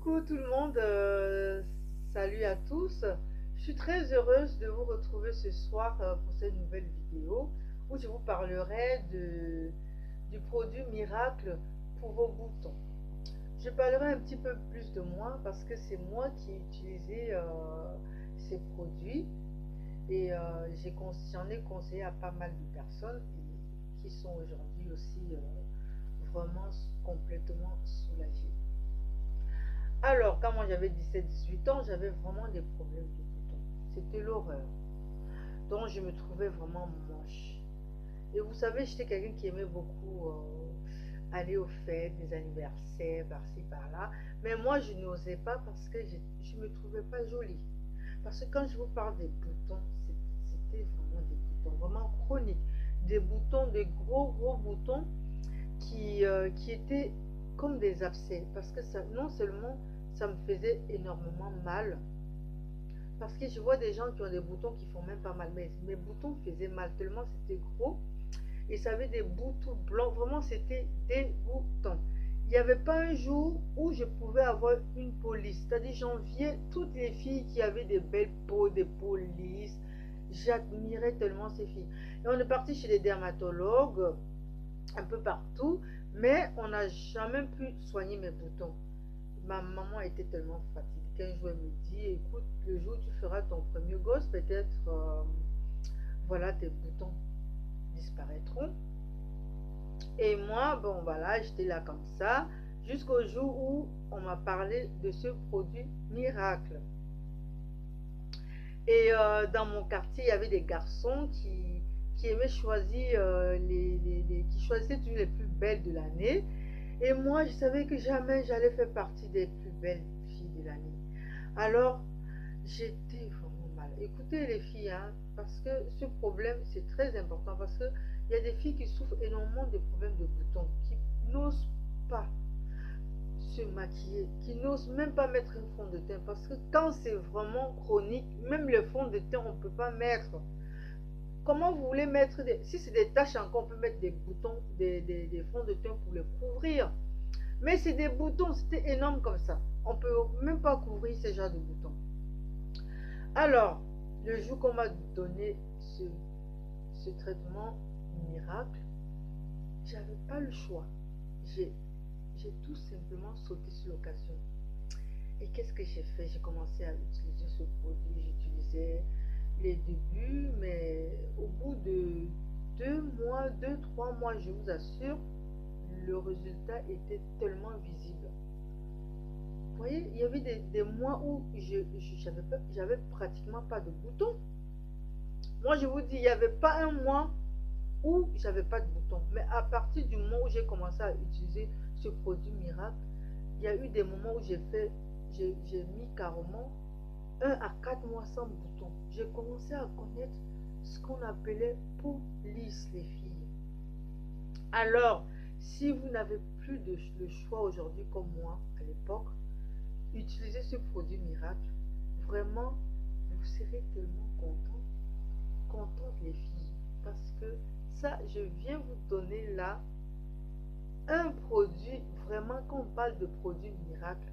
Coucou tout le monde, salut à tous. Je suis très heureuse de vous retrouver ce soir pour cette nouvelle vidéo où je vous parlerai du produit miracle pour vos boutons. Je parlerai un petit peu plus de moi parce que c'est moi qui ai utilisé ces produits et j'en ai conseillé à pas mal de personnes qui sont aujourd'hui aussi vraiment complètement soulagées. Alors, quand moi j'avais 17-18 ans, j'avais vraiment des problèmes de boutons. C'était l'horreur. Donc, je me trouvais vraiment moche. Et vous savez, j'étais quelqu'un qui aimait beaucoup aller aux fêtes, des anniversaires, par-ci, par-là. Mais moi, je n'osais pas parce que je ne me trouvais pas jolie. Parce que quand je vous parle des boutons, c'était vraiment des boutons, vraiment chroniques. Des boutons, des gros, gros boutons qui étaient comme des abcès. Parce que ça, non seulement ça me faisait énormément mal, parce que je vois des gens qui ont des boutons qui font même pas mal, mais mes boutons faisaient mal tellement c'était gros et ça avait des boutons blancs, vraiment c'était dégoûtant. Il n'y avait pas un jour où je pouvais avoir une peau lisse, c'est-à-dire j'enviais toutes les filles qui avaient des belles peaux, des peaux lisses. J'admirais tellement ces filles. Et on est parti chez les dermatologues un peu partout, mais on n'a jamais pu soigner mes boutons. Ma maman était tellement fatiguée qu'un jour elle me dit, écoute, le jour où tu feras ton premier gosse, peut-être, voilà, tes boutons disparaîtront. Et moi, bon, voilà, j'étais là comme ça, jusqu'au jour où on m'a parlé de ce produit miracle. Et dans mon quartier, il y avait des garçons qui aimaient choisir, qui choisissaient toujours les plus belles de l'année. Et moi, je savais que jamais j'allais faire partie des plus belles filles de l'année. Alors, j'étais vraiment mal. Écoutez les filles, hein, parce que ce problème, c'est très important. Parce qu'il y a des filles qui souffrent énormément de problèmes de boutons, qui n'osent pas se maquiller, qui n'osent même pas mettre un fond de teint. Parce que quand c'est vraiment chronique, même le fond de teint, on ne peut pas mettre. Comment vous voulez mettre des... Si c'est des taches encore, on peut mettre des boutons, des fonds de teint pour les couvrir. Mais c'est des boutons, c'était énorme comme ça. On ne peut même pas couvrir ce genre de boutons. Alors, le jour qu'on m'a donné ce traitement miracle, j'avais pas le choix. J'ai tout simplement sauté sur l'occasion. Et qu'est-ce que j'ai fait? J'ai commencé à utiliser ce produit. J'utilisais les débuts, mais au bout de 2 mois, 2-3 mois, je vous assure, le résultat était tellement visible. Vous voyez, il y avait des mois où j'avais pratiquement pas de boutons. Moi, je vous dis, il n'y avait pas un mois où j'avais pas de boutons. Mais à partir du moment où j'ai commencé à utiliser ce produit miracle, il y a eu des moments où j'ai mis carrément 1 à 4 mois sans boutons. J'ai commencé à connaître ce qu'on appelait peau lisse, les filles. Alors, si vous n'avez plus le choix aujourd'hui comme moi à l'époque, utilisez ce produit miracle. Vraiment, vous serez tellement contentes les filles. Parce que ça, je viens vous donner là un produit, vraiment quand on parle de produit miracle,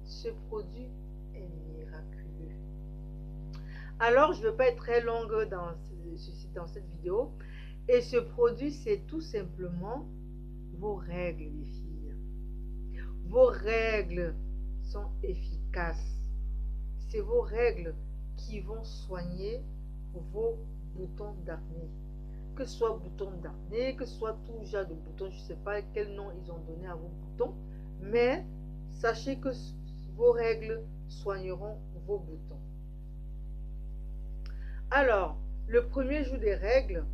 ce produit est miraculeux. Alors, je ne vais pas être très longue dans cette vidéo. Et ce produit, c'est tout simplement vos règles, les filles. Vos règles sont efficaces. C'est vos règles qui vont soigner vos boutons d'acné. Que ce soit boutons d'acné, que ce soit tout genre de boutons, je ne sais pas quel nom ils ont donné à vos boutons, mais sachez que vos règles soigneront vos boutons. Alors, le premier jour des règles,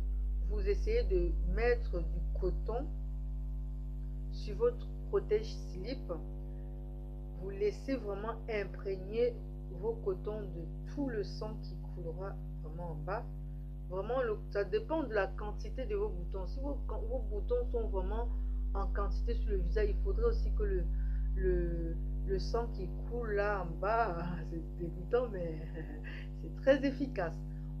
vous essayez de mettre du coton sur votre protège-slip. Vous laissez vraiment imprégner vos cotons de tout le sang qui coulera vraiment en bas. Vraiment, ça dépend de la quantité de vos boutons. Si vos boutons sont vraiment en quantité sur le visage, il faudrait aussi que le sang qui coule là en bas, c'est dégoûtant, mais c'est très efficace.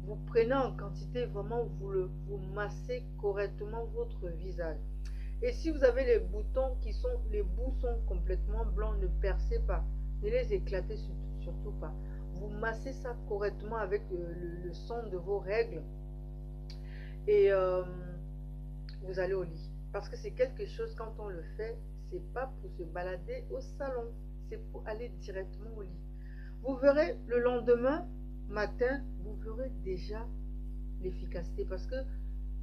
Vous prenez en quantité, vraiment, vous massez correctement votre visage. Et si vous avez les boutons les bouts sont complètement blancs, ne percez pas. Ne les éclatez surtout pas. Vous massez ça correctement avec le son de vos règles et vous allez au lit. Parce que c'est quelque chose, quand on le fait, c'est pas pour se balader au salon, c'est pour aller directement au lit. Vous verrez le lendemain matin, vous verrez déjà l'efficacité parce que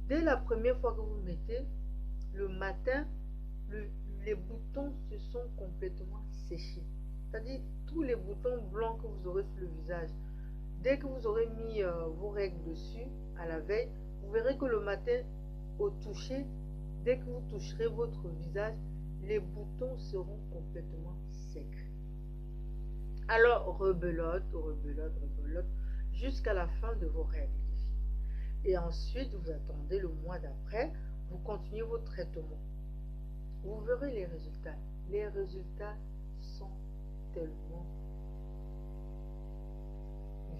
dès la première fois que vous mettez, le matin, le- les boutons se sont complètement séchés. C'est-à-dire tous les boutons blancs que vous aurez sur le visage. Dès que vous aurez mis vos règles dessus à la veille, vous verrez que le matin, au toucher, dès que vous toucherez votre visage, les boutons seront complètement secs. Alors rebelote, rebelote, rebelote jusqu'à la fin de vos règles. Et ensuite, vous attendez le mois d'après, vous continuez votre traitement. Vous verrez les résultats. Les résultats sont tellement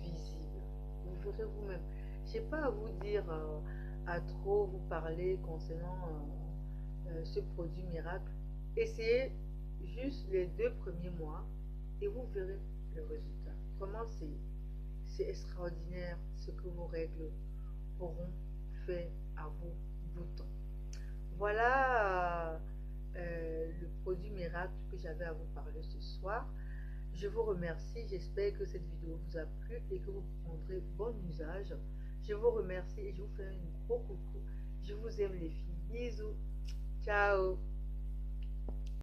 visibles. Vous verrez vous-même. Je n'ai pas à vous dire, à trop vous parler concernant ce produit miracle. Essayez juste les 2 premiers mois et vous verrez le résultat. Vraiment, c'est extraordinaire ce que vos règles auront fait à vos boutons. Voilà le produit miracle que j'avais à vous parler ce soir. Je vous remercie. J'espère que cette vidéo vous a plu et que vous prendrez bon usage. Je vous remercie et je vous fais un gros coucou. Je vous aime les filles. Bisous. Ciao.